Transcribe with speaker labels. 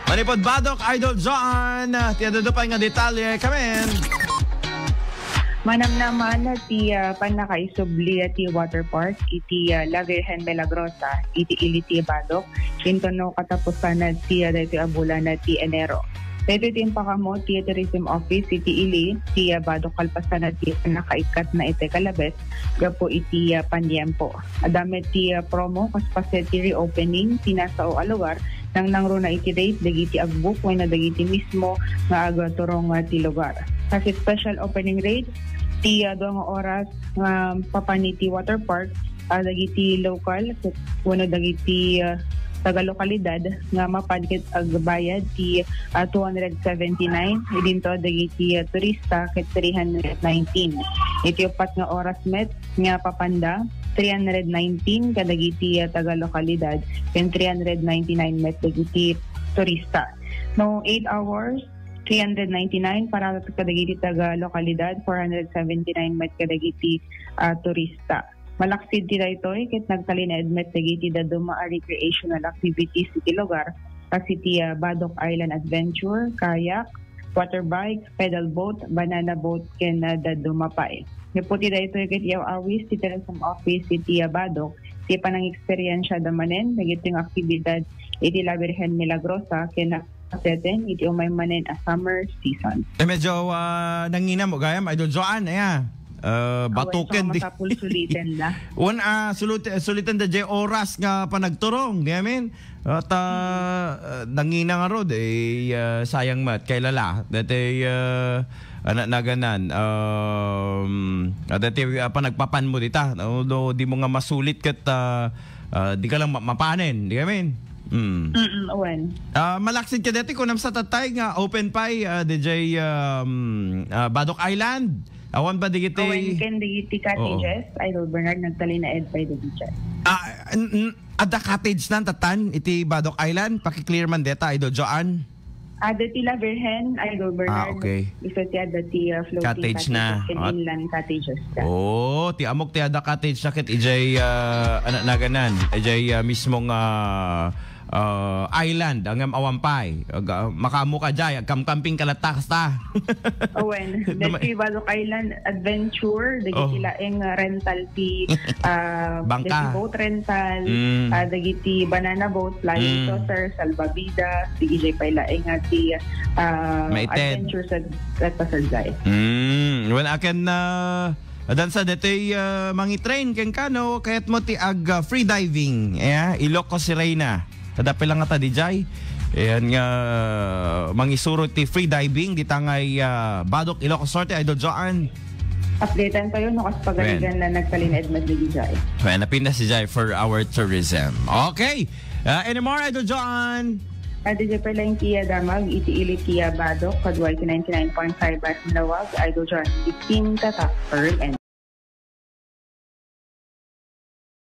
Speaker 1: Manipod Badok, Idol John. Tiyado do pa nga detalye. Kamen.
Speaker 2: Manam naman ti panakaisubli ti water park iti La Virgen Milagrosa iti Iliti Badok kintono katapusan na ti daytoy a bulan na ti Enero. Daytoy ti impakamo ti Tourism Office iti Ili ti Badok kalpasan na ti nakaikat na iti Kalabes gapo iti Panyempo. Adami ti promo kaspaset ti reopening tinasao a lugar nang nangro na iti date dagiti agbuk wenno dagiti mismo nga agaturong ti lugar. Kasi special opening rate ti 2 oras papaniti water park dagiti local wenno dagiti taga lokalidad nga mapadket agbayad ti 279 idinto dagiti turista ket 319. Iti upat nga oras met nga papanda 319 kadagiti taga lokalidad ken 399 met dagiti turista. No 8 hours 399 para kadagiti taga lokalidad, 479 met kadagiti turista. Malaksid ti daytoy ket nagtalined met dagiti daduma a recreational activities iti lugar kasi ti Badok Island Adventure, kayak, water bike, pedal boat, banana boat ken daduma pay. Niputi daytoy ket awis ti Tourism Office iti Badok ti panang eksperyensya damanen dagiti aktibidad iti La Virgen Milagrosa ken Seten, iti umay manen a summer season.
Speaker 1: Medyo nangina mo gayam, Idol Joan, batuken di.
Speaker 2: Sulitin la.
Speaker 1: Sulitin da jay oras nga panagturong, di amin? At nangina nga rod, sayang mat, kay lala. Dati, naganan, dati panagpapan mo dita, di mo nga masulit kat, di ka lang mapanin, di amin? Malaksid ka dati kung sa tatay nga open pie DJ Badok Island. Awan ba digiti?
Speaker 2: Awan ken digiti cottages. Idol Bernard nagtali na ed by the beach.
Speaker 1: Ada cottage nan tatan iti Badok Island. Paki-clear man deta Idol Joan.
Speaker 2: Dati La Virgen, Idol Bernard.
Speaker 1: Okay.
Speaker 2: Isa ti dati floating
Speaker 1: cottage na.
Speaker 2: Inland cottages.
Speaker 1: Ti amok ti ada cottage na ket ijay naganan. Ijay mismong island ang awampay makamu ka jay camping kalatak ta.
Speaker 2: Owen dati Badok Island Adventure dagiti laeng rental ti
Speaker 1: bangka
Speaker 2: boat rental dagiti banana boat flying saucer salbabida dagiti pay laeng ti adventure sa pasajay.
Speaker 1: When akin dan sa detoy mangi-train ken kano kayat mo ti free diving Ilocos Sirena tadapi lang nga ta dijay. Ayan nga mangisuro ti free diving ditangay Badok Ilocos Norte Idol Joan.
Speaker 2: Updatean kayo no kas pagaligan na nagtalined med dijay.
Speaker 1: Well, napinda si Jai for our tourism. Okay. Anymore Idol Joan.
Speaker 2: DJ pa lang tiya damag iti Iliti Badok kadway 99.5 Bas Malawag Idol Joan 15 tatak per